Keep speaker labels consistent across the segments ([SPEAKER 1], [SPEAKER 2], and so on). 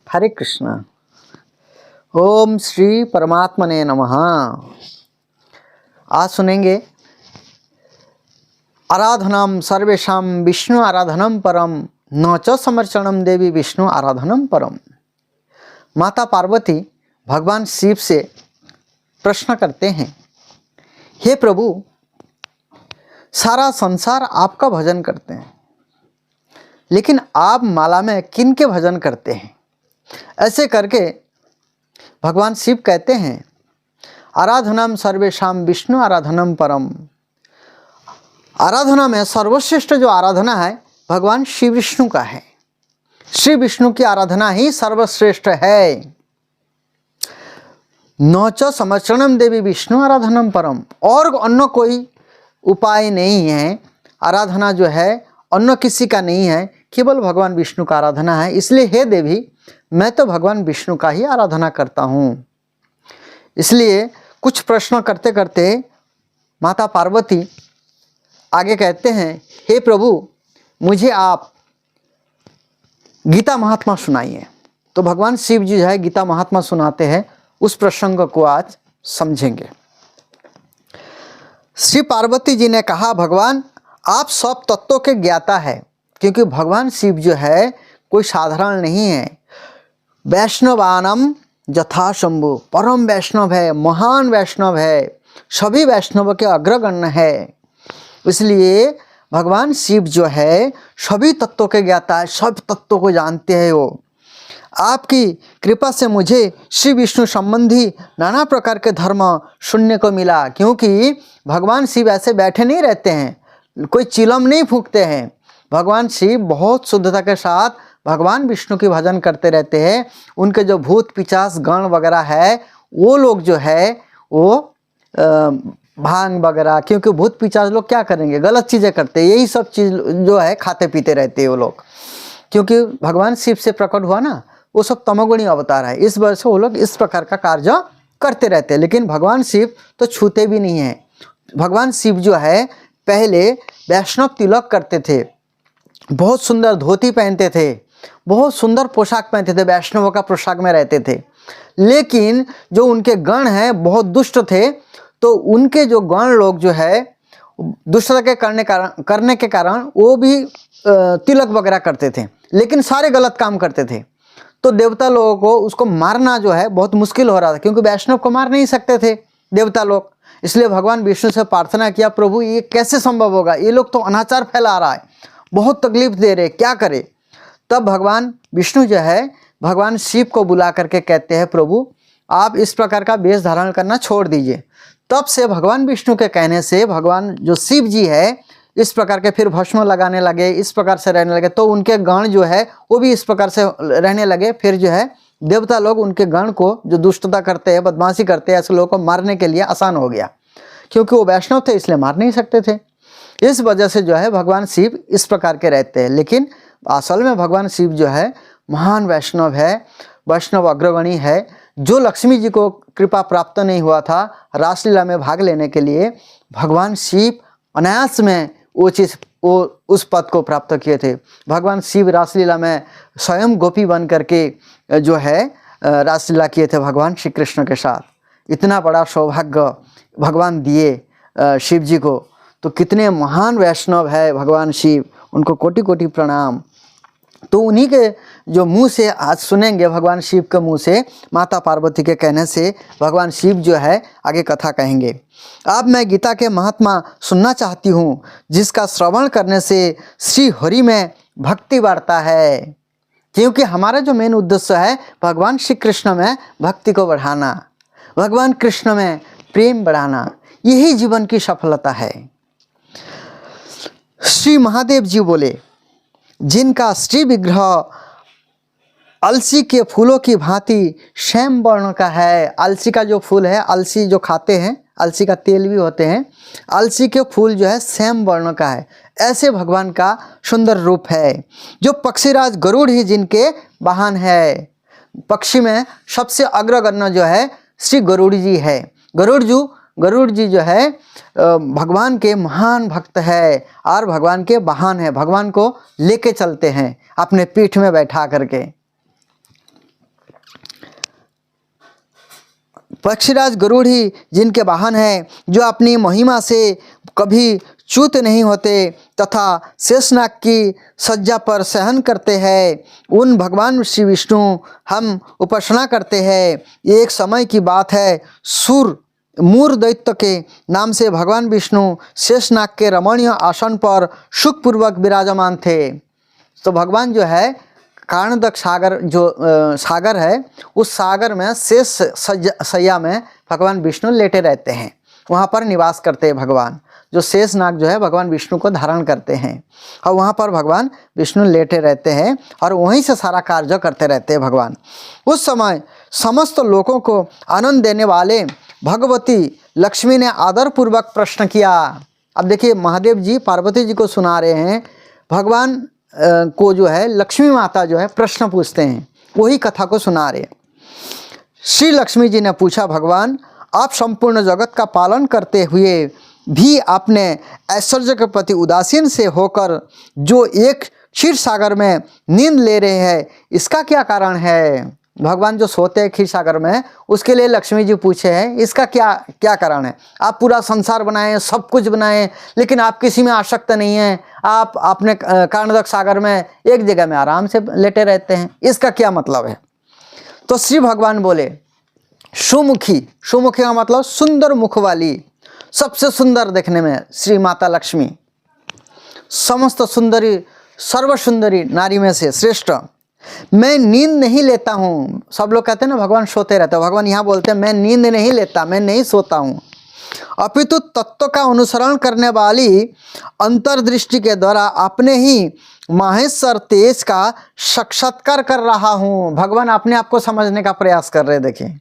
[SPEAKER 1] हरे कृष्ण। ओम श्री परमात्मने नमः। आज सुनेंगे आराधनम सर्वेषां विष्णु आराधनम परम न च समर्चनम देवी विष्णु आराधनम परम। माता पार्वती भगवान शिव से प्रश्न करते हैं, हे प्रभु, सारा संसार आपका भजन करते हैं, लेकिन आप माला में किन के भजन करते हैं? ऐसे करके भगवान शिव कहते हैं, आराधनम सर्वेषां विष्णु आराधनम परम। आराधना में सर्वश्रेष्ठ जो आराधना है भगवान श्री विष्णु का है। श्री विष्णु की आराधना ही सर्वश्रेष्ठ है। न च समर्चनम देवी विष्णु आराधनम परम। और अन्य कोई उपाय नहीं है। आराधना जो है अन्य किसी का नहीं है, केवल भगवान विष्णु का आराधना है। इसलिए हे देवी, मैं तो भगवान विष्णु का ही आराधना करता हूँ। इसलिए कुछ प्रश्न करते करते माता पार्वती आगे कहते हैं, हे प्रभु, मुझे आप गीता महात्मा सुनाइए। तो भगवान शिव जी जो है गीता महात्मा सुनाते हैं। उस प्रसंग को आज समझेंगे। श्री पार्वती जी ने कहा, भगवान आप सब तत्वों के ज्ञाता है, क्योंकि भगवान शिव जो है कोई साधारण नहीं है। वैष्णवानम जथा शंभु, परम वैष्णव है, महान वैष्णव है, सभी वैष्णव के अग्रगण्य है। इसलिए भगवान शिव जो है सभी तत्वों के ज्ञाता है, सब तत्वों को जानते हैं। वो आपकी कृपा से मुझे श्री विष्णु संबंधी नाना प्रकार के धर्म सुनने को मिला, क्योंकि भगवान शिव ऐसे बैठे नहीं रहते हैं, कोई चिलम नहीं फूंकते हैं। भगवान शिव बहुत शुद्धता के साथ भगवान विष्णु की भजन करते रहते हैं। उनके जो भूत पिशाच गण वगैरह है, वो लोग जो है वो भांग वगैरह, क्योंकि भूत पिशाच लोग क्या करेंगे, गलत चीज़ें करते हैं, यही सब चीज़ जो है खाते पीते रहते हैं वो लोग। क्योंकि भगवान शिव से प्रकट हुआ ना, वो सब तमोगुणी अवतार है, इस वजह से वो लोग इस प्रकार का कार्य करते रहते हैं। लेकिन भगवान शिव तो छूते भी नहीं हैं। भगवान शिव जो है पहले वैष्णव तिलक करते थे, बहुत सुंदर धोती पहनते थे, बहुत सुंदर पोशाक पहनते थे, वैष्णवों का पोशाक में रहते थे। लेकिन जो उनके गण हैं बहुत दुष्ट थे, तो उनके जो गण लोग जो है दुष्टता के करने के कारण वो भी तिलक वगैरह करते थे, लेकिन सारे गलत काम करते थे। तो देवता लोगों को उसको मारना जो है बहुत मुश्किल हो रहा था, क्योंकि वैष्णव को मार नहीं सकते थे देवता लोग। इसलिए भगवान विष्णु से प्रार्थना किया, प्रभु ये कैसे संभव होगा, ये लोग तो अनाचार फैला रहा है, बहुत तकलीफ दे रहे, क्या करे। तब भगवान विष्णु जो है भगवान शिव को बुला करके कहते हैं, प्रभु आप इस प्रकार का वेश धारण करना छोड़ दीजिए। तब से भगवान विष्णु के कहने से भगवान जो शिव जी है इस प्रकार के फिर भस्म लगाने लगे, इस प्रकार से रहने लगे। तो उनके गण जो है वो भी इस प्रकार से रहने लगे। फिर जो है देवता लोग उनके गण को जो दुष्टता करते हैं, बदमाशी करते हैं, ऐसे लोगों को मारने के लिए आसान हो गया, क्योंकि वो वैष्णव थे इसलिए मार नहीं सकते थे। इस वजह से जो है भगवान शिव इस प्रकार के रहते हैं। लेकिन असल में भगवान शिव जो है महान वैष्णव है, वैष्णव अग्रगणी है। जो लक्ष्मी जी को कृपा प्राप्त नहीं हुआ था रासलीला में भाग लेने के लिए, भगवान शिव अनायास में वो चीज़ उस पद को प्राप्त किए थे। भगवान शिव रासलीला में स्वयं गोपी बन करके जो है रासलीला किए थे भगवान श्री कृष्ण के साथ। इतना बड़ा सौभाग्य भगवान दिए शिव जी को। तो कितने महान वैष्णव है भगवान शिव, उनको कोटि कोटि प्रणाम। तो उन्हीं के जो मुंह से आज सुनेंगे, भगवान शिव के मुंह से, माता पार्वती के कहने से भगवान शिव जो है आगे कथा कहेंगे। अब मैं गीता के महात्मा सुनना चाहती हूँ, जिसका श्रवण करने से श्री हरि में भक्ति बढ़ता है। क्योंकि हमारा जो मेन उद्देश्य है भगवान श्री कृष्ण में भक्ति को बढ़ाना, भगवान कृष्ण में प्रेम बढ़ाना, यही जीवन की सफलता है। श्री महादेव जी बोले, जिनका श्री विग्रह अलसी के फूलों की भांति श्याम वर्ण का है। अलसी का जो फूल है, अलसी जो खाते हैं, अलसी का तेल भी होते हैं, अलसी के फूल जो है श्याम वर्ण का है। ऐसे भगवान का सुंदर रूप है। जो पक्षीराज गरुड़ ही जिनके वाहन है, पक्षी में सबसे अग्रगण्य जो है श्री गरुड़ जी है। गरुड़ जी जो है भगवान के महान भक्त है और भगवान के वाहन है, भगवान को लेके चलते हैं अपने पीठ में बैठा करके। पक्षीराज गरुड़ ही जिनके वाहन हैं, जो अपनी महिमा से कभी च्युत नहीं होते तथा शेषनाग की सज्जा पर सहन करते हैं, उन भगवान श्री विष्णु हम उपासना करते हैं। एक समय की बात है, मूर दैत्य के नाम से भगवान विष्णु शेषनाग के रमणीय आसन पर सुखपूर्वक विराजमान थे। तो भगवान जो है कारणदक सागर, जो सागर है, उस सागर में शेष सैया में भगवान विष्णु लेटे रहते हैं, वहाँ पर निवास करते हैं भगवान। जो शेष नाग जो है भगवान विष्णु को धारण करते हैं और वहाँ पर भगवान विष्णु लेटे रहते हैं और वहीं से सारा कार्य करते रहते हैं भगवान। उस समय समस्त लोगों को आनंद देने वाले भगवती लक्ष्मी ने आदरपूर्वक प्रश्न किया। अब देखिए महादेव जी पार्वती जी को सुना रहे हैं, भगवान को जो है लक्ष्मी माता जो है प्रश्न पूछते हैं, वही कथा को सुना रहे। श्री लक्ष्मी जी ने पूछा, भगवान आप संपूर्ण जगत का पालन करते हुए भी आपने ऐश्वर्य के प्रति उदासीन से होकर जो एक क्षीर सागर में नींद ले रहे हैं, इसका क्या कारण है? भगवान जो सोते हैं क्षीर सागर में, उसके लिए लक्ष्मी जी पूछे हैं, इसका क्या कारण है? आप पूरा संसार बनाए, सब कुछ बनाए, लेकिन आप किसी में आसक्त नहीं हैं, आप अपने कारणदक सागर में एक जगह में आराम से लेटे रहते हैं, इसका क्या मतलब है? तो श्री भगवान बोले, सुमुखी का मतलब सुंदर मुख वाली, सबसे सुंदर देखने में श्री माता लक्ष्मी, समस्त सुंदरी सर्व सुंदरी नारी में से श्रेष्ठ। मैं नींद नहीं लेता हूँ। सब लोग कहते हैं ना भगवान सोते रहते हैं, भगवान यहाँ बोलते हैं मैं नींद नहीं लेता, मैं नहीं सोता हूँ, अपितु तत्व का अनुसरण करने वाली अंतर्दृष्टि के द्वारा अपने ही माहेश्वर तेज का साक्षात्कार कर रहा हूँ। भगवान अपने आप को समझने का प्रयास कर रहे, देखिए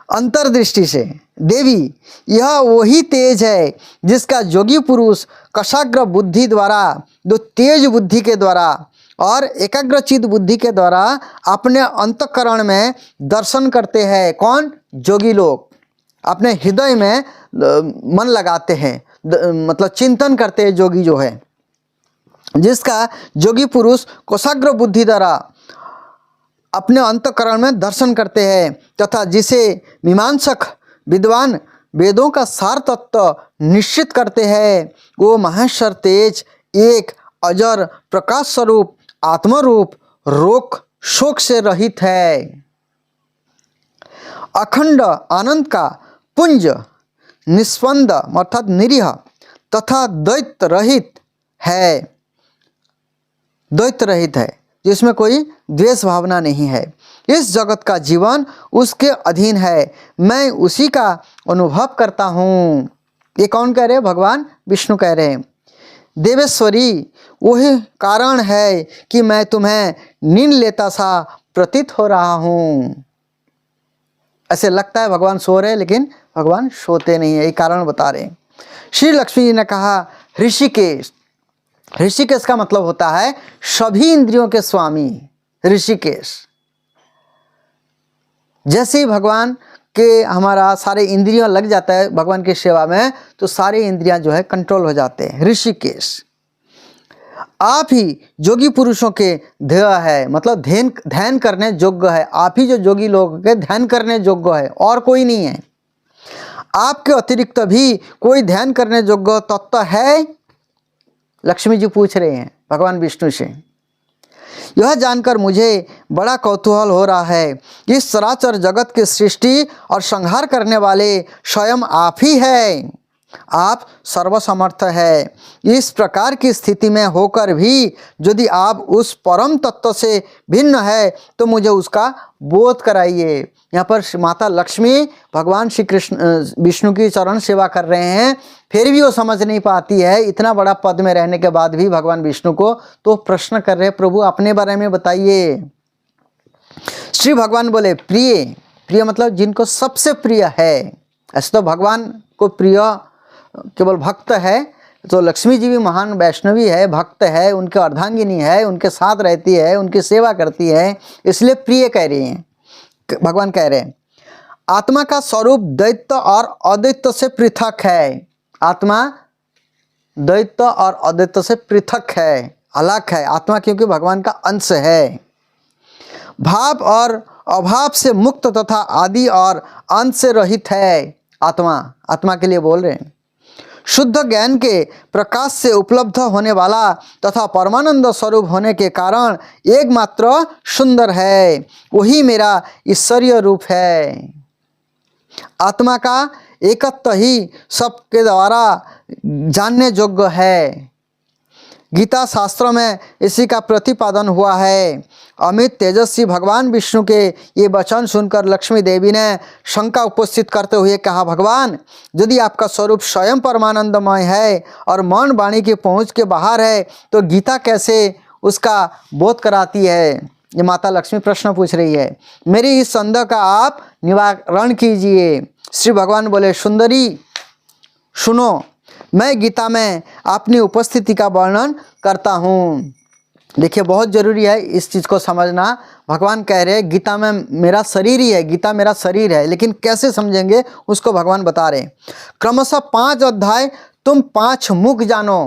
[SPEAKER 1] अंतर्दृष्टि से। देवी, यह वही तेज है जिसका योगी पुरुष कशाग्र बुद्धि द्वारा, जो तेज बुद्धि के द्वारा और एकाग्रचित बुद्धि के द्वारा अपने अंतःकरण में दर्शन करते हैं। कौन? योगी लोग अपने हृदय में मन लगाते हैं, मतलब चिंतन करते हैं। योगी जो है, जिसका योगी पुरुष कोशाग्र बुद्धि द्वारा अपने अंतःकरण में दर्शन करते हैं, तथा जिसे मीमांसक विद्वान वेदों का सार तत्व निश्चित करते हैं, वो महेश्वर तेज एक अजर प्रकाश स्वरूप आत्मरूप रोग शोक से रहित है, अखंड आनंद का पुंज, निस्पंद अर्थात निरीह तथा द्वैत रहित है, जिसमें कोई द्वेष भावना नहीं है। इस जगत का जीवन उसके अधीन है, मैं उसी का अनुभव करता हूँ। ये कौन कह रहे हैं? भगवान विष्णु कह रहे हैं। देवेश्वरी, वही कारण है कि मैं तुम्हें नींद लेता सा प्रतीत हो रहा हूँ। ऐसे लगता है भगवान सो रहे हैं, लेकिन भगवान सोते नहीं है, ये कारण बता रहे हैं। श्री लक्ष्मी जी ने कहा, ऋषिकेश। ऋषिकेश का मतलब होता है सभी इंद्रियों के स्वामी, ऋषिकेश। जैसे ही भगवान के हमारा सारे इंद्रियां लग जाता है भगवान की सेवा में, तो सारे इंद्रियां जो है कंट्रोल हो जाते हैं। ऋषिकेश, आप ही योगी पुरुषों के ध्येय है, मतलब ध्यान करने योग्य है। आप ही जो योगी लोगों के ध्यान करने योग्य है, और कोई नहीं है। आपके अतिरिक्त भी कोई ध्यान करने योग्य तत्व है? लक्ष्मी जी पूछ रहे हैं भगवान विष्णु से। यह जानकर मुझे बड़ा कौतूहल हो रहा है कि इस चराचर जगत की सृष्टि और संहार करने वाले स्वयं आप ही हैं। आप सर्वसमर्थ है। इस प्रकार की स्थिति में होकर भी यदि आप उस परम तत्व से भिन्न है तो मुझे उसका बोध कराइए। यहाँ पर माता लक्ष्मी भगवान श्री कृष्ण विष्णु की चरण सेवा कर रहे हैं, फिर भी वो समझ नहीं पाती है। इतना बड़ा पद में रहने के बाद भी भगवान विष्णु को तो प्रश्न कर रहे हैं, प्रभु अपने बारे में बताइए। श्री भगवान बोले, प्रिय मतलब जिनको सबसे प्रिय है। ऐसे तो भगवान को प्रिय केवल भक्त है, तो लक्ष्मी जी भी महान वैष्णवी है, भक्त है, उनके अर्धांगिनी है, उनके साथ रहती है, उनकी सेवा करती है, इसलिए प्रिय कह रही हैं। भगवान कह रहे हैं आत्मा का स्वरूप द्वैत और अद्वैत से पृथक है। आत्मा द्वैत और अद्वैत से पृथक है, अलग है आत्मा, क्योंकि भगवान का अंश है। भाव और अभाव से मुक्त तथा आदि और अंत से रहित है। आत्मा, आत्मा के लिए बोल रहे हैं। शुद्ध ज्ञान के प्रकाश से उपलब्ध होने वाला तथा परमानंद स्वरूप होने के कारण एकमात्र सुंदर है, वही मेरा ईश्वरीय रूप है। आत्मा का एकत्व ही सबके द्वारा जानने योग्य है। गीता शास्त्रों में इसी का प्रतिपादन हुआ है। अमित तेजस्वी भगवान विष्णु के ये वचन सुनकर लक्ष्मी देवी ने शंका उपस्थित करते हुए कहा, भगवान, यदि आपका स्वरूप स्वयं परमानंदमय है और मन वाणी की पहुँच के बाहर है तो गीता कैसे उसका बोध कराती है? ये माता लक्ष्मी प्रश्न पूछ रही है। मेरी इस संदेह का आप निवारण कीजिए। श्री भगवान बोले, सुंदरी सुनो, मैं गीता में अपनी उपस्थिति का वर्णन करता हूँ। देखिए, बहुत ज़रूरी है इस चीज़ को समझना। भगवान कह रहे हैं गीता में मेरा शरीर ही है, गीता मेरा शरीर है, लेकिन कैसे समझेंगे उसको भगवान बता रहे हैं। क्रमशः 5 अध्याय तुम 5 मुख जानो।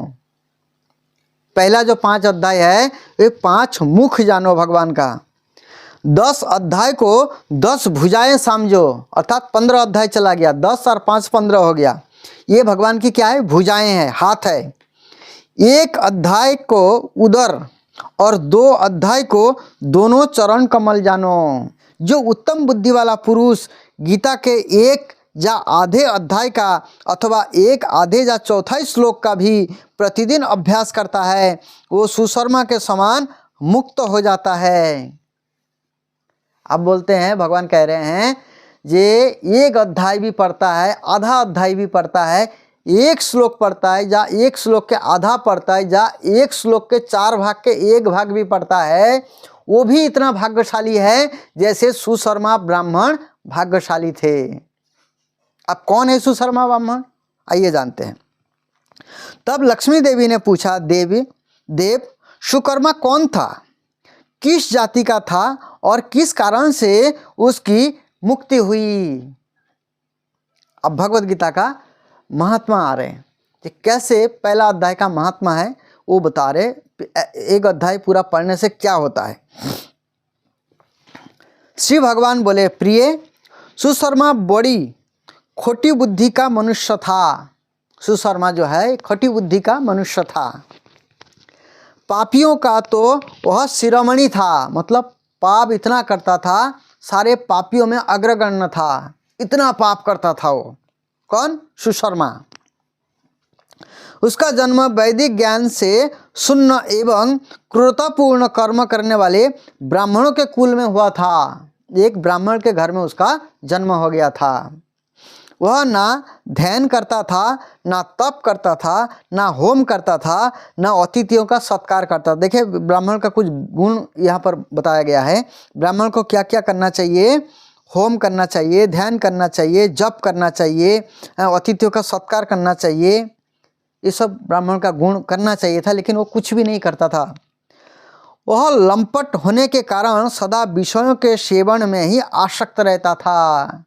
[SPEAKER 1] पहला जो 5 अध्याय है वे 5 मुख जानो भगवान का। 10 अध्याय को 10 भुजाएं समझो, अर्थात 15 अध्याय चला गया। 10 और 5 15 हो गया। ये भगवान की क्या है? भुजाएं हैं, हाथ है। 1 अध्याय को उदर और 2 अध्याय को दोनों चरण कमल जानो। जो उत्तम बुद्धि वाला पुरुष गीता के 1 या आधे अध्याय का अथवा 1 आधे या चौथाई श्लोक का भी प्रतिदिन अभ्यास करता है, वो सुशर्मा के समान मुक्त हो जाता है। अब बोलते हैं, भगवान कह रहे हैं, ये 1 अध्याय भी पढ़ता है, आधा अध्याय भी पढ़ता है, 1 श्लोक पढ़ता है या 1 श्लोक के आधा पढ़ता है या 1 श्लोक के 4 भाग के 1 भाग भी पढ़ता है, वो भी इतना भाग्यशाली है जैसे सुशर्मा ब्राह्मण भाग्यशाली थे। अब कौन है सुशर्मा ब्राह्मण? आइए जानते हैं। तब लक्ष्मी देवी ने पूछा, देव सुकर्मा कौन था, किस जाति का था और किस कारण से उसकी मुक्ति हुई? अब भगवत गीता का महात्मा आ रहे हैं कि कैसे पहला अध्याय का महात्मा है वो बता रहे। 1 अध्याय पूरा पढ़ने से क्या होता है। श्री भगवान बोले, प्रिय, सुशर्मा बड़ी खोटी बुद्धि का मनुष्य था। सुशर्मा जो है खोटी बुद्धि का मनुष्य था। पापियों का तो वह शिरोमणि था, मतलब पाप इतना करता था, सारे पापियों में अग्रगण्य था, इतना पाप करता था वो। कौन? सुशर्मा। उसका जन्म वैदिक ज्ञान से शून्य एवं क्रूरतापूर्ण कर्म करने वाले ब्राह्मणों के कुल में हुआ था। एक ब्राह्मण के घर में उसका जन्म हो गया था। वह ना ध्यान करता था, ना तप करता था, ना होम करता था, ना अतिथियों का सत्कार करता था। देखिए, ब्राह्मण का कुछ गुण यहाँ पर बताया गया है। ब्राह्मण को क्या क्या करना चाहिए? होम करना चाहिए, ध्यान करना चाहिए, जप करना चाहिए, अतिथियों का सत्कार करना चाहिए, ये सब ब्राह्मण का गुण करना चाहिए था, लेकिन वो कुछ भी नहीं करता था। वह लंपट होने के कारण सदा विषयों के सेवन में ही आसक्त रहता था।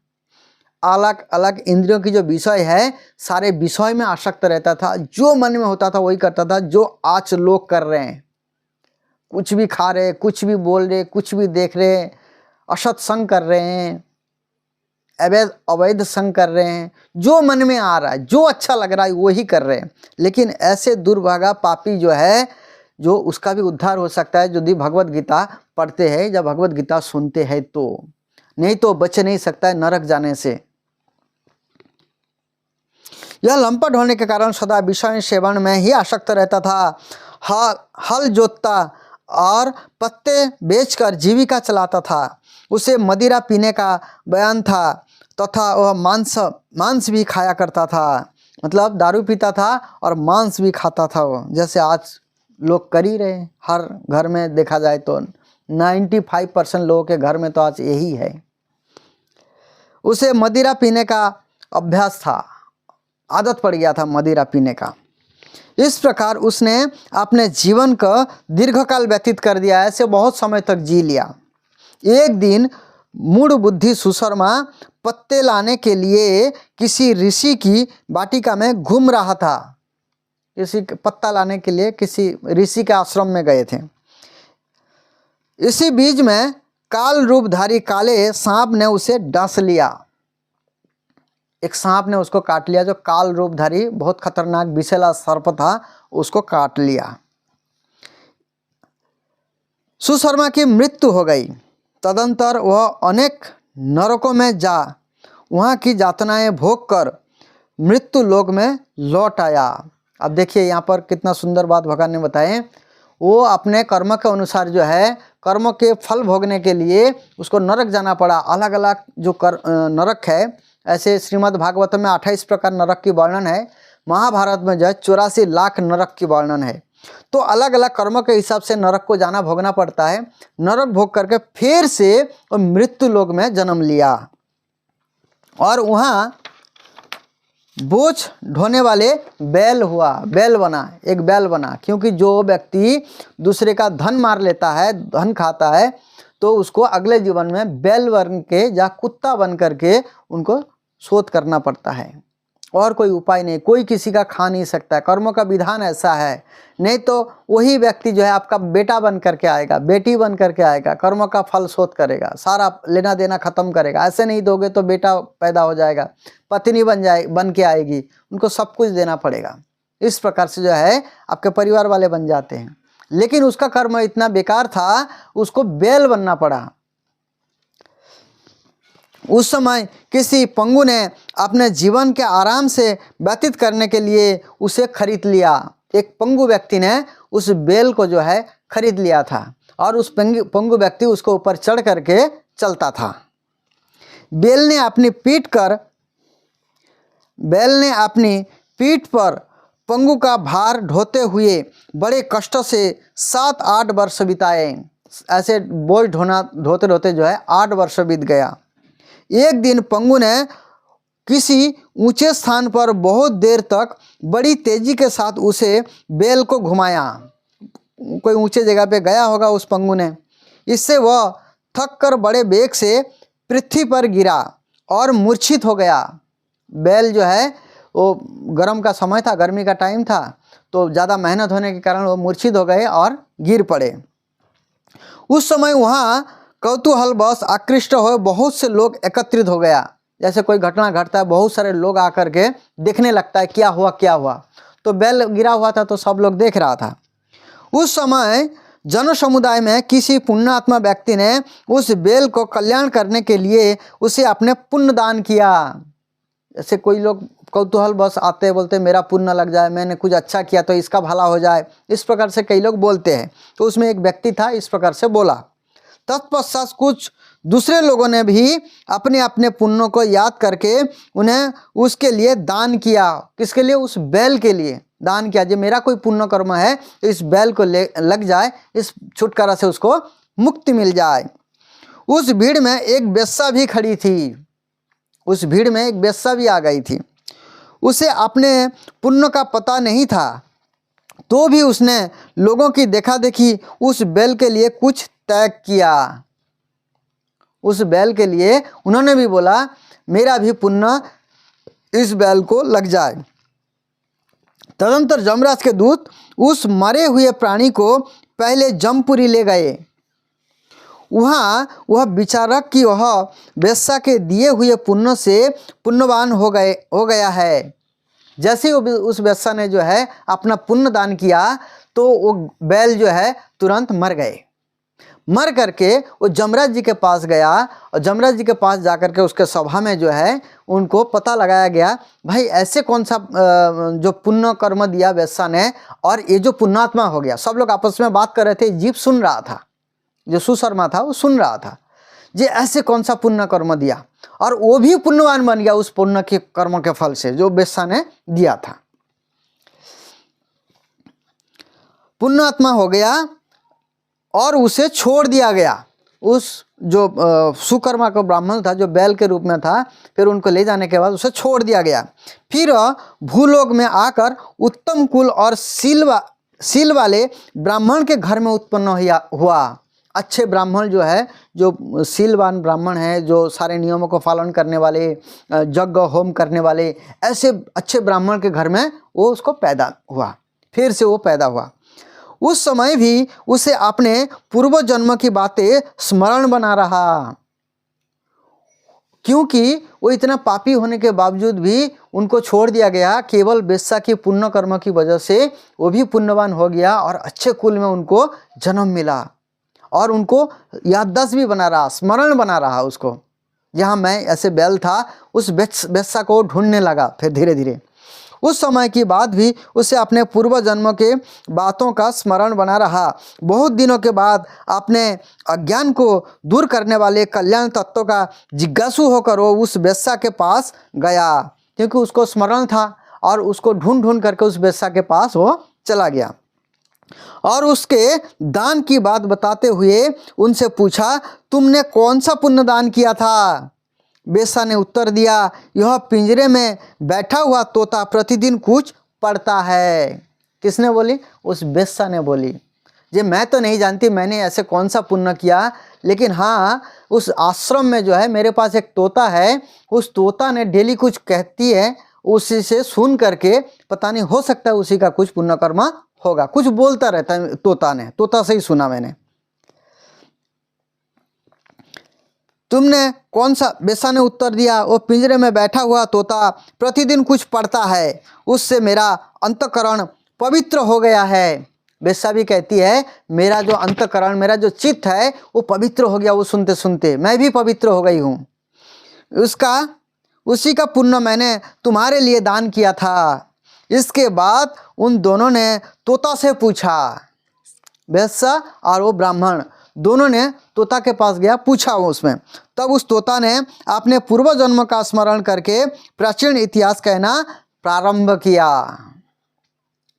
[SPEAKER 1] अलग अलग इंद्रियों की जो विषय है, सारे विषय में आसक्त रहता था। जो मन में होता था वही करता था, जो आज लोग कर रहे हैं। कुछ भी खा रहे, कुछ भी बोल रहे, कुछ भी देख रहे, असत संग कर रहे हैं, अवैध संग कर रहे हैं, जो मन में आ रहा है, जो अच्छा लग रहा है वही कर रहे हैं। लेकिन ऐसे दुर्भागा पापी जो है, जो उसका भी उद्धार हो सकता है यदि भगवत गीता पढ़ते हैं या भगवत गीता सुनते हैं तो, नहीं तो बच नहीं सकता है नरक जाने से। यह लंपट होने के कारण सदा विषय सेवन में ही आसक्त रहता था। हल जोतता और पत्ते बेचकर जीविका चलाता था। उसे मदिरा पीने का बयान था तथा वह मांस भी खाया करता था। मतलब दारू पीता था और मांस भी खाता था वो, जैसे आज लोग कर ही रहे। हर घर में देखा जाए तो 95% लोगों के घर में तो आज यही है। उसे मदिरा पीने का अभ्यास था, आदत पड़ गया था मदिरा पीने का। इस प्रकार उसने अपने जीवन का दीर्घकाल व्यतीत कर दिया, ऐसे बहुत समय तक जी लिया। एक दिन मूढ़ बुद्धि सुशर्मा पत्ते लाने के लिए किसी ऋषि की वाटिका में घूम रहा था। किसी पत्ता लाने के लिए किसी ऋषि के आश्रम में गए थे। इसी बीच में काल रूपधारी काले सांप ने उसे डस लिया। एक सांप ने उसको काट लिया, जो काल रूपधारी बहुत खतरनाक विषैला सर्प था, उसको काट लिया। सुशर्मा की मृत्यु हो गई। तदंतर वह अनेक नरकों में जा वहाँ की यातनाएं भोग कर मृत्यु लोक में लौट आया। अब देखिए यहाँ पर कितना सुंदर बात भगवान ने बताए। वो अपने कर्म के अनुसार जो है, कर्मों के फल भोगने के लिए उसको नरक जाना पड़ा। अलग अलग जो नरक है, ऐसे श्रीमद् भागवत में 28 प्रकार नरक की वर्णन है, महाभारत में जो है 84 लाख नरक की वर्णन है। तो अलग अलग कर्मों के हिसाब से नरक को जाना भोगना पड़ता है। नरक भोग करके फिर से वो मृत्यु लोक में जन्म लिया और वहाँ बोझ ढोने वाले बैल हुआ, बैल बना, एक बैल बना। क्योंकि जो व्यक्ति दूसरे का धन मार लेता है, धन खाता है, तो उसको अगले जीवन में बैल बन के या कुत्ता बन करके उनको शोध करना पड़ता है। और कोई उपाय नहीं, कोई किसी का खा नहीं सकता। कर्मों का विधान ऐसा है। नहीं तो वही व्यक्ति जो है आपका बेटा बन करके आएगा, बेटी बन करके आएगा, कर्मों का फल शोध करेगा, सारा लेना देना खत्म करेगा। ऐसे नहीं दोगे तो बेटा पैदा हो जाएगा, पत्नी बन के आएगी, उनको सब कुछ देना पड़ेगा। इस प्रकार से जो है आपके परिवार वाले बन जाते हैं। लेकिन उसका कर्म इतना बेकार था, उसको बैल बनना पड़ा। उस समय किसी पंगु ने अपने जीवन के आराम से व्यतीत करने के लिए उसे खरीद लिया। एक पंगु व्यक्ति ने उस बैल को जो है खरीद लिया था और उस पंगु व्यक्ति उसको ऊपर चढ़ करके चलता था। बैल ने अपनी पीठ पर पंगु का भार ढोते हुए बड़े कष्ट से 7-8 वर्ष बिताए। ऐसे बोझ ढोते ढोते जो है 8 वर्ष बीत गया। एक दिन पंगु ने किसी ऊंचे स्थान पर बहुत देर तक बड़ी तेजी के साथ उसे बैल को घुमाया। कोई ऊंचे जगह पे गया होगा उस पंगु ने। इससे वह थक कर बड़े वेग से पृथ्वी पर गिरा और मूर्छित हो गया। बैल जो है वो गर्म का समय था, गर्मी का टाइम था, तो ज़्यादा मेहनत होने के कारण वो मूर्छित हो गए और गिर पड़े। उस समय वहाँ कौतूहलवश आकृष्ट हो बहुत से लोग एकत्रित हो गया। जैसे कोई घटना घटता है, बहुत सारे लोग आकर के देखने लगता है क्या हुआ क्या हुआ। तो बैल गिरा हुआ था तो सब लोग देख रहा था। उस समय जन समुदाय में किसी पुण्यात्मा व्यक्ति ने उस बैल को कल्याण करने के लिए उसे अपने पुण्य दान किया। जैसे कोई लोग कौतूहल बस आते बोलते मेरा पुण्य लग जाए, मैंने कुछ अच्छा किया तो इसका भला हो जाए, इस प्रकार से कई लोग बोलते हैं। तो उसमें एक व्यक्ति था, इस प्रकार से बोला। तत्पश्चात कुछ दूसरे लोगों ने भी अपने अपने पुण्यों को याद करके उन्हें उसके लिए दान किया। किसके लिए? उस बैल के लिए दान किया। जो मेरा कोई पुण्य कर्म है तो इस बैल को लग जाए, इस छुटकारा से उसको मुक्ति मिल जाए। उस भीड़ में एक वेश्या भी खड़ी थी। उस भीड़ में एक वेश्या भी आ गई थी। उसे अपने पुण्य का पता नहीं था, तो भी उसने लोगों की देखा देखी उस बैल के लिए कुछ त्याग किया। उस बैल के लिए उन्होंने भी बोला मेरा भी पुण्य इस बैल को लग जाए। तदंतर जमराज के दूत उस मरे हुए प्राणी को पहले जमपुरी ले गए। वहाँ वह विचारक कि वह वेश्या के दिए हुए पुण्य से पुण्यवान हो गया है। जैसे उस वेश्या ने जो है अपना पुण्य दान किया तो वो बैल जो है तुरंत मर गए। मर करके वो जमराज जी के पास गया और जमराज जी के पास जाकर के उसके सभा में जो है उनको पता लगाया गया, भाई ऐसे कौन सा जो पुण्य कर्म दिया वेश्या ने और ये जो पुण्यात्मा हो गया। सब लोग आपस में बात कर रहे थे, जीव सुन रहा था, जो सुशर्मा था वो सुन रहा था, जे ऐसे कौन सा पुण्य कर्म दिया और वो भी पुण्यवान बन गया उस पुण्य के कर्म के फल से जो वेश्या ने दिया था। पुण्यात्मा हो गया और उसे छोड़ दिया गया। उस जो सुकर्मा को ब्राह्मण था जो बैल के रूप में था, फिर उनको ले जाने के बाद उसे छोड़ दिया गया। फिर भूलोक में आकर उत्तम कुल और सील वाले ब्राह्मण के घर में उत्पन्न हुआ। अच्छे ब्राह्मण जो है, जो सीलवान ब्राह्मण है, जो सारे नियमों को पालन करने वाले, यज्ञ होम करने वाले, ऐसे अच्छे ब्राह्मण के घर में वो उसको पैदा हुआ। फिर से वो पैदा हुआ। उस समय भी उसे अपने पूर्व जन्म की बातें स्मरण बना रहा, क्योंकि वो इतना पापी होने के बावजूद भी उनको छोड़ दिया गया। केवल वेश्या की पुण्य कर्म की वजह से वो भी पुण्यवान हो गया और अच्छे कुल में उनको जन्म मिला, और उनको याददाश्त भी बना रहा, स्मरण बना रहा उसको। जहाँ मैं ऐसे बैल था, उस वेश्या को ढूंढने लगा। फिर धीरे धीरे उस समय की बात भी उसे अपने पूर्व जन्म के बातों का स्मरण बना रहा। बहुत दिनों के बाद अपने अज्ञान को दूर करने वाले कल्याण तत्व का जिज्ञासु होकर वो उस वेश्या के पास गया, क्योंकि उसको स्मरण था, और उसको ढूंढ ढूंढ करके उस वेश्या के पास वो चला गया और उसके दान की बात बताते हुए उनसे पूछा, तुमने कौन सा पुण्य दान किया था? वेश्या ने उत्तर दिया, यह पिंजरे में बैठा हुआ तोता प्रतिदिन कुछ पढ़ता है। किसने बोली? उस वेश्या ने बोली। जे मैं तो नहीं जानती मैंने ऐसे कौन सा पुण्य किया, लेकिन हाँ, उस आश्रम में जो है मेरे पास एक तोता है, उस तोता ने डेली कुछ कहती है, उसी से सुन करके पता नहीं, हो सकता है उसी का कुछ पुण्य कर्म होगा। कुछ बोलता रहता है तोता ने, तोता से ही सुना मैंने। तुमने कौन सा? वेश्या ने उत्तर दिया, वो पिंजरे में बैठा हुआ तोता प्रतिदिन कुछ पढ़ता है, उससे मेरा अंतःकरण पवित्र हो गया है। वेश्या भी कहती है, मेरा जो अंतःकरण, मेरा जो चित्त है वो पवित्र हो गया, वो सुनते सुनते मैं भी पवित्र हो गई हूँ। उसी का पुण्य मैंने तुम्हारे लिए दान किया था। इसके बाद उन दोनों ने तोता से पूछा, वेश्या और वो ब्राह्मण दोनों ने तोता के पास गया, पूछा वो उसमें। तब उस तोता ने अपने पूर्व जन्म का स्मरण करके प्राचीन इतिहास कहना प्रारंभ किया।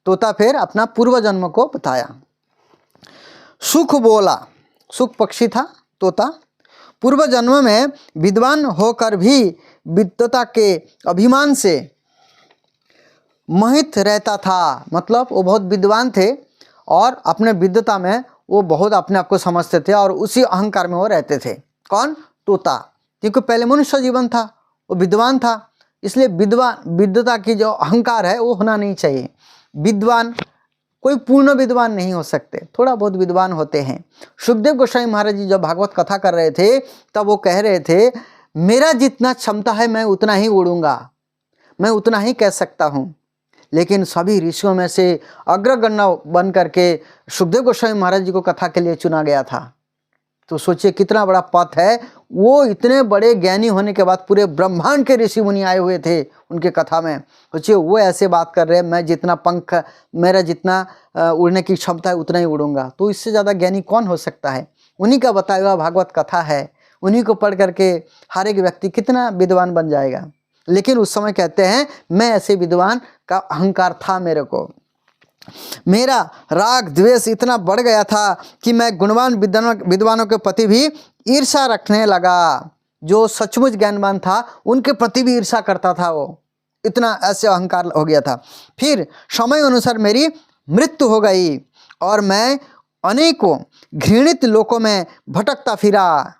[SPEAKER 1] तोता फिर अपना पूर्व जन्म को बताया। सुख बोला, सुख पक्षी था तोता, पूर्व जन्म में विद्वान होकर भी विद्वता के अभिमान से मोहित रहता था। मतलब वो बहुत विद्वान थे और अपने विद्वता में वो बहुत अपने आप को समझते थे और उसी अहंकार में वो रहते थे। कौन? तोता। क्योंकि पहले मनुष्य जीवन था, वो विद्वान था, इसलिए विद्वता की जो अहंकार है वो होना नहीं चाहिए। विद्वान कोई पूर्ण विद्वान नहीं हो सकते, थोड़ा बहुत विद्वान होते हैं। सुखदेव गोस्वामी महाराज जी जब भागवत कथा कर रहे थे तब वो कह रहे थे, मेरा जितना क्षमता है मैं उतना ही उड़ूंगा, मैं उतना ही कह सकता हूँ। लेकिन सभी ऋषियों में से अग्रगण्य बन करके सुखदेव गोस्वामी महाराज जी को कथा के लिए चुना गया था। तो सोचिए कितना बड़ा पथ है। वो इतने बड़े ज्ञानी होने के बाद पूरे ब्रह्मांड के ऋषि मुनि आए हुए थे उनके कथा में। सोचिए वो ऐसे बात कर रहे हैं, मैं जितना पंख, मेरा जितना उड़ने की क्षमता है उतना ही उड़ूंगा। तो इससे ज़्यादा ज्ञानी कौन हो सकता है? उन्हीं का बताया हुआ भागवत कथा है, उन्हीं को पढ़ करके हर एक व्यक्ति कितना विद्वान बन जाएगा। लेकिन उस समय कहते हैं मैं ऐसे विद्वान का अहंकार था मेरे को। मेरा राग द्वेष इतना बढ़ गया था कि मैं गुणवान विद्वानों के प्रति भी ईर्ष्या रखने लगा। जो सचमुच ज्ञानवान था उनके प्रति भी ईर्ष्या करता था, वो इतना ऐसे अहंकार हो गया था। फिर समय अनुसार मेरी मृत्यु हो गई और मैं अनेकों घृणित लोकों में भटकता फिरा।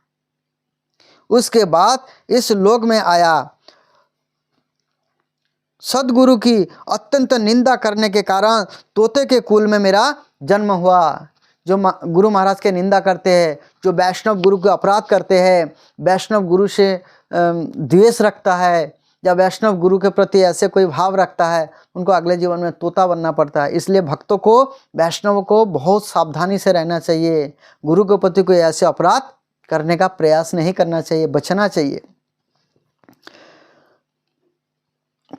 [SPEAKER 1] उसके बाद इस लोक में आया। सदगुरु की अत्यंत निंदा करने के कारण तोते के कुल में मेरा जन्म हुआ। जो गुरु महाराज के निंदा करते हैं, जो वैष्णव गुरु के अपराध करते हैं, वैष्णव गुरु से द्वेष रखता है या वैष्णव गुरु के प्रति ऐसे कोई भाव रखता है, उनको अगले जीवन में तोता बनना पड़ता है। इसलिए भक्तों को, वैष्णवों को बहुत सावधानी से रहना चाहिए। गुरु के प्रति कोई ऐसे अपराध करने का प्रयास नहीं करना चाहिए, बचना चाहिए।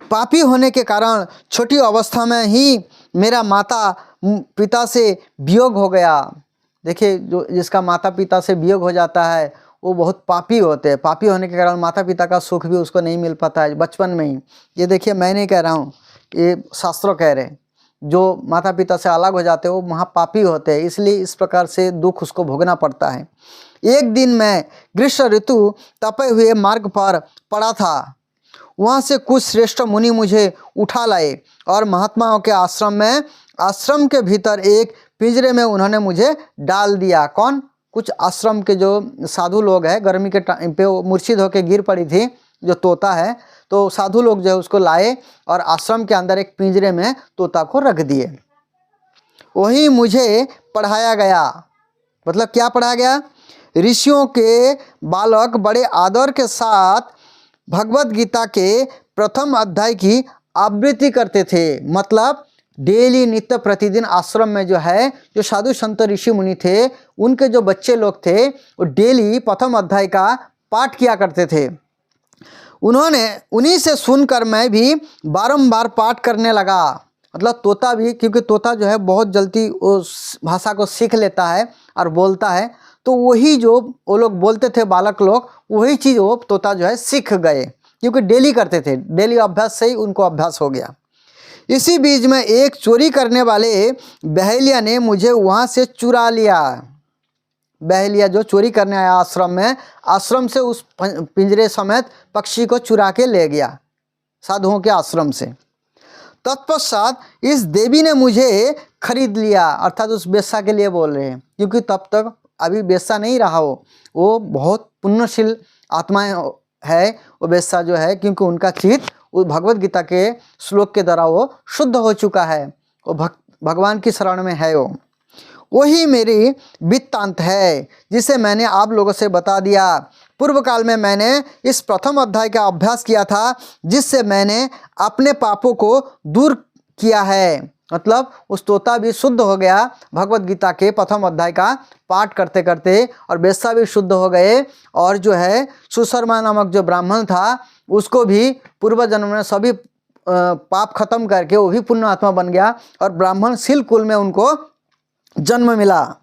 [SPEAKER 1] पापी होने के कारण छोटी अवस्था में ही मेरा माता पिता से वियोग हो गया। देखिए, जो जिसका माता पिता से वियोग हो जाता है वो बहुत पापी होते हैं। पापी होने के कारण माता पिता का सुख भी उसको नहीं मिल पाता है बचपन में ही। ये देखिए, मैं नहीं कह रहा हूँ, ये शास्त्रों कह रहे हैं। जो माता पिता से अलग हो जाते हैं वो महापापी होते हैं, इसलिए इस प्रकार से दुख उसको भोगना पड़ता है। एक दिन मैं ग्रीष्म ऋतु तपे हुए मार्ग पर पड़ा था। वहाँ से कुछ श्रेष्ठ मुनि मुझे उठा लाए और महात्माओं के आश्रम के भीतर एक पिंजरे में उन्होंने मुझे डाल दिया। कौन? कुछ आश्रम के जो साधु लोग हैं, गर्मी के टाइम पे वो मूर्छित होकर गिर पड़ी थी, जो तोता है, तो साधु लोग जो है उसको लाए और आश्रम के अंदर एक पिंजरे में तोता को रख दिए। वही मुझे पढ़ाया गया। मतलब क्या पढ़ाया गया? ऋषियों के बालक बड़े आदर के साथ भगवत गीता के प्रथम अध्याय की आवृत्ति करते थे। मतलब डेली नित्य प्रतिदिन आश्रम में जो है, जो साधु संत ऋषि मुनि थे, उनके जो बच्चे लोग थे, वो डेली प्रथम अध्याय का पाठ किया करते थे। उन्हीं से सुनकर मैं भी बारंबार पाठ करने लगा। मतलब तोता भी, क्योंकि तोता जो है बहुत जल्दी उस भाषा को सीख लेता है और बोलता है, तो वही जो वो लोग बोलते थे बालक लोग, वही चीज़ वो तोता जो है सीख गए, क्योंकि डेली करते थे। डेली अभ्यास से ही उनको अभ्यास हो गया। इसी बीच में एक चोरी करने वाले बहेलिया ने मुझे वहाँ से चुरा लिया। बहेलिया जो चोरी करने आया आश्रम में, आश्रम से उस पिंजरे समेत पक्षी को चुरा के ले गया साधुओं के आश्रम से। तत्पश्चात इस देवी ने मुझे खरीद लिया, अर्थात उस बेश्या के लिए बोल रहे हैं, क्योंकि तब तक अभी बेश्या नहीं रहा वो बहुत पुण्यशील आत्माएं है वो बेश्या जो है, क्योंकि उनका चित्त उस भगवत गीता के श्लोक के द्वारा वो शुद्ध हो चुका है, वो भगवान की शरण में है। वही मेरी वृत्तांत है जिसे मैंने आप लोगों से बता दिया। पूर्व काल में मैंने इस प्रथम अध्याय का अभ्यास किया था, जिससे मैंने अपने पापों को दूर किया है। मतलब उस तोता भी शुद्ध हो गया भगवत गीता के प्रथम अध्याय का पाठ करते करते, और बेश्या भी शुद्ध हो गए, और जो है सुशर्मा नामक जो ब्राह्मण था उसको भी पूर्व जन्म में सभी पाप खत्म करके वो भी पुण्य आत्मा बन गया, और ब्राह्मणशील कुल में उनको जन्म मिला,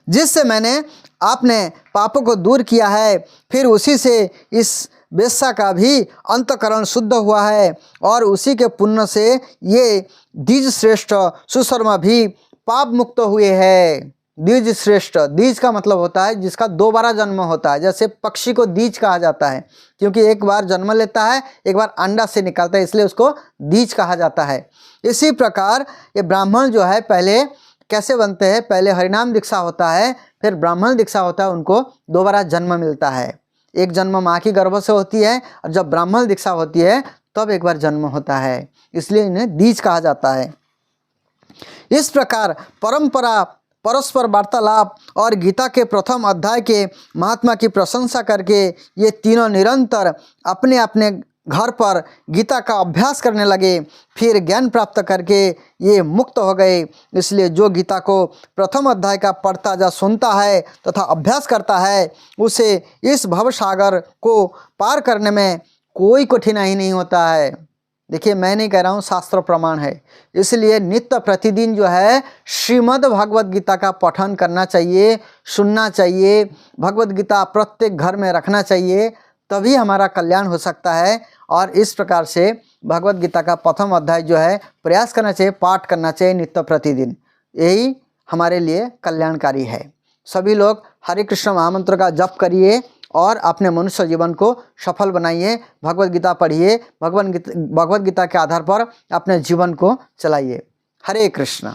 [SPEAKER 1] जिससे मैंने अपने पापों को दूर किया है। फिर उसी से इस बेश्या का भी अंतकरण शुद्ध हुआ है, और उसी के पुण्य से ये द्विज श्रेष्ठ सुशर्मा भी पाप मुक्त हुए हैं। द्विज श्रेष्ठ, द्विज का मतलब होता है जिसका दोबारा जन्म होता है। जैसे पक्षी को द्विज कहा जाता है, क्योंकि एक बार जन्म लेता है, एक बार अंडा से निकलता है, इसलिए उसको द्विज कहा जाता है। इसी प्रकार ये ब्राह्मण जो है पहले कैसे बनते हैं? पहले हरिनाम दीक्षा होता है, फिर ब्राह्मण दीक्षा होता है, उनको दोबारा जन्म मिलता है। एक जन्म माँ की गर्भ से होती है, और जब ब्राह्मण दीक्षा होती है तब एक बार जन्म होता है, इसलिए इन्हें द्विज कहा जाता है। इस प्रकार परंपरा, परस्पर वार्तालाप और गीता के प्रथम अध्याय के महात्मा की प्रशंसा करके ये तीनों निरंतर अपने अपने घर पर गीता का अभ्यास करने लगे। फिर ज्ञान प्राप्त करके ये मुक्त हो गए। इसलिए जो गीता को प्रथम अध्याय का पढ़ता या सुनता है तथा अभ्यास करता है, उसे इस भवसागर को पार करने में कोई कठिनाई नहीं होता है। देखिए, मैं नहीं कह रहा हूँ, शास्त्र प्रमाण है। इसलिए नित्य प्रतिदिन जो है श्रीमद् भगवत गीता का पठन करना चाहिए, सुनना चाहिए, भगवत गीता प्रत्येक घर में रखना चाहिए, तभी हमारा कल्याण हो सकता है। और इस प्रकार से भगवत गीता का प्रथम अध्याय जो है प्रयास करना चाहिए, पाठ करना चाहिए नित्य प्रतिदिन। यही हमारे लिए कल्याणकारी है। सभी लोग हरे कृष्ण महामंत्र का जप करिए और अपने मनुष्य जीवन को सफल बनाइए। भगवत गीता पढ़िए, भगवत गीता के आधार पर अपने जीवन को चलाइए। हरे कृष्ण।